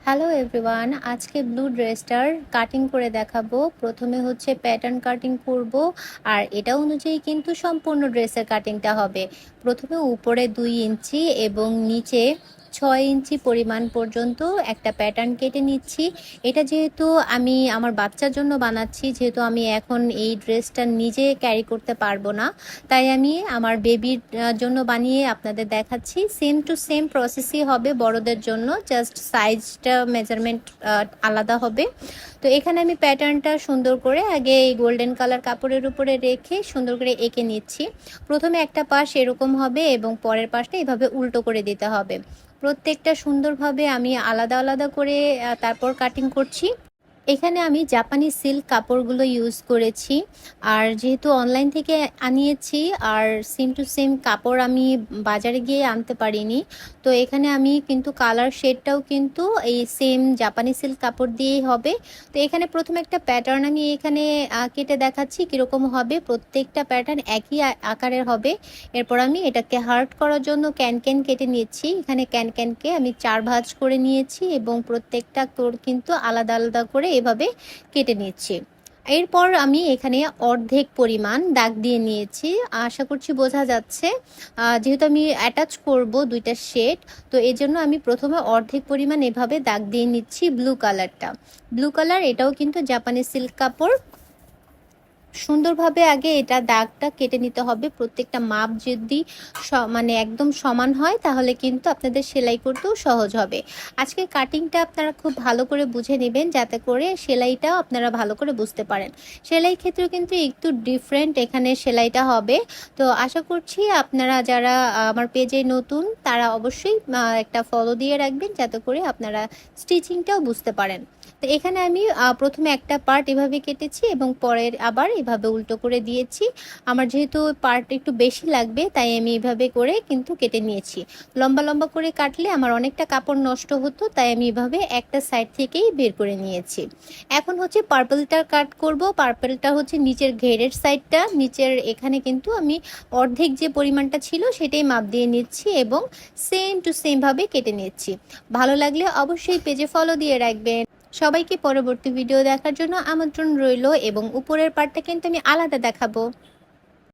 Hello everyone, আজকে blue ড্রেসটার cutting করে দেখাবো। প্রথমে হচ্ছে প্যাটার্ন কাটিং করব, আর এটা অনুযায়ী কিন্তু সম্পূর্ণ ড্রেসের কাটিংটা হবে। প্রথমে উপরে 2 ইঞ্চি এবং নিচে 6 ইঞ্চি পরিমাণ পর্যন্ত একটা প্যাটার্ন কেটে নিচ্ছি। এটা যেহেতু আমি আমার বাচ্চার জন্য বানাচ্ছি, যেহেতু আমি এখন এই ড্রেসটা নিজে ক্যারি করতে পারবো না, তাই আমি আমার বেবির জন্য বানিয়ে আপনাদের দেখাচ্ছি। সেম টু সেম প্রসেসই হবে বড়দের জন্য, জাস্ট সাইজটা মেজারমেন্ট আলাদা হবে। তো এখানে আমি প্যাটার্নটা সুন্দর করে আগে এই গোল্ডেন কালার কাপড়ের উপরে রেখে সুন্দর করে এঁকে নিচ্ছি। প্রথমে একটা পাশ এরকম হবে এবং পরের পাশটা এভাবে উল্টো করে দিতে হবে। প্রত্যেকটা সুন্দরভাবে আমি আলাদা আলাদা করে তারপর কাটিং করছি। এখানে আমি জাপানি সিল্ক কাপড়গুলো ইউজ করেছি, আর যেহেতু অনলাইন থেকে আনিয়েছি আর সেম টু সেম কাপড় আমি বাজারে গিয়ে আনতে পারিনি, তো এখানে আমি কিন্তু কালার শেডটাও কিন্তু এই সেম জাপানি সিল্ক কাপড় দিয়েই হবে। তো এখানে প্রথমে একটা প্যাটার্ন আমি এখানে কেটে দেখাচ্ছি কীরকম হবে। প্রত্যেকটা প্যাটার্ন একই আকারের হবে। এরপর আমি এটাকে হার্ট করার জন্য ক্যান কেটে নিয়েছি। এখানে ক্যানকে আমি 4 ভাঁজ করে নিয়েছি এবং প্রত্যেকটা কিন্তু আলাদা আলাদা করে এভাবে কেটে নিচ্ছি। এরপর আমি এখানে অর্ধেক পরিমাণ দাগ দিয়ে নিয়েছি, আশা করছি বোঝা যাচ্ছে। যেহেতু আমি অ্যাটাচ করব দুইটা শেড, তো এই জন্য আমি প্রথমে অর্ধেক পরিমাণ এভাবে দাগ দিয়ে নিচ্ছি। ব্লু কালার এটাও কিন্তু জাপানি সিল্ক কাপড়। সুন্দরভাবে আগে এটা দাগটা কেটে নিতে হবে। প্রত্যেকটা মাপ যদি মানে একদম সমান হয় তাহলে কিন্তু আপনাদের সেলাই করতেও সহজ হবে। আজকে কাটিংটা আপনারা খুব ভালো করে বুঝে নেবেন, যাতে করে সেলাইটাও আপনারা ভালো করে বুঝতে পারেন। সেলাই ক্ষেত্রে কিন্তু একটু ডিফারেন্ট এখানে সেলাইটা হবে। তো আশা করছি আপনারা যারা আমার পেজে নতুন তারা অবশ্যই একটা ফলো দিয়ে রাখবেন, যাতে করে আপনারা স্টিচিংটাও বুঝতে পারেন। তো এখানে আমি প্রথমে একটা পার্ট এভাবে কেটেছি এবং পরের আবার এভাবে উল্টো করে দিয়েছি। আমার যেহেতু পার্ট একটু বেশি লাগবে তাই আমি এভাবে করে কিন্তু কেটে নিয়েছি। লম্বা লম্বা করে কাটলে আমার অনেকটা কাপড় নষ্ট হতো, তাই আমি এভাবে একটা সাইড থেকেই বের করে নিয়েছি। এখন হচ্ছে পার্পলটা কাট করব। পার্পলটা হচ্ছে নিচের ঘেরের সাইডটা, নিচের এখানে কিন্তু আমি অর্ধেক যে পরিমাণটা ছিল সেটাই মাপ দিয়ে নিচ্ছি এবং সেম টু সেম ভাবে কেটে নিচ্ছি। ভালো লাগলে অবশ্যই পেজে ফলো দিয়ে রাখবেন। সবাইকে পরবর্তী ভিডিও দেখার জন্য আমন্ত্রণ রইল, এবং উপরের পার্টটা কিন্তু আমি আলাদা দেখাবো।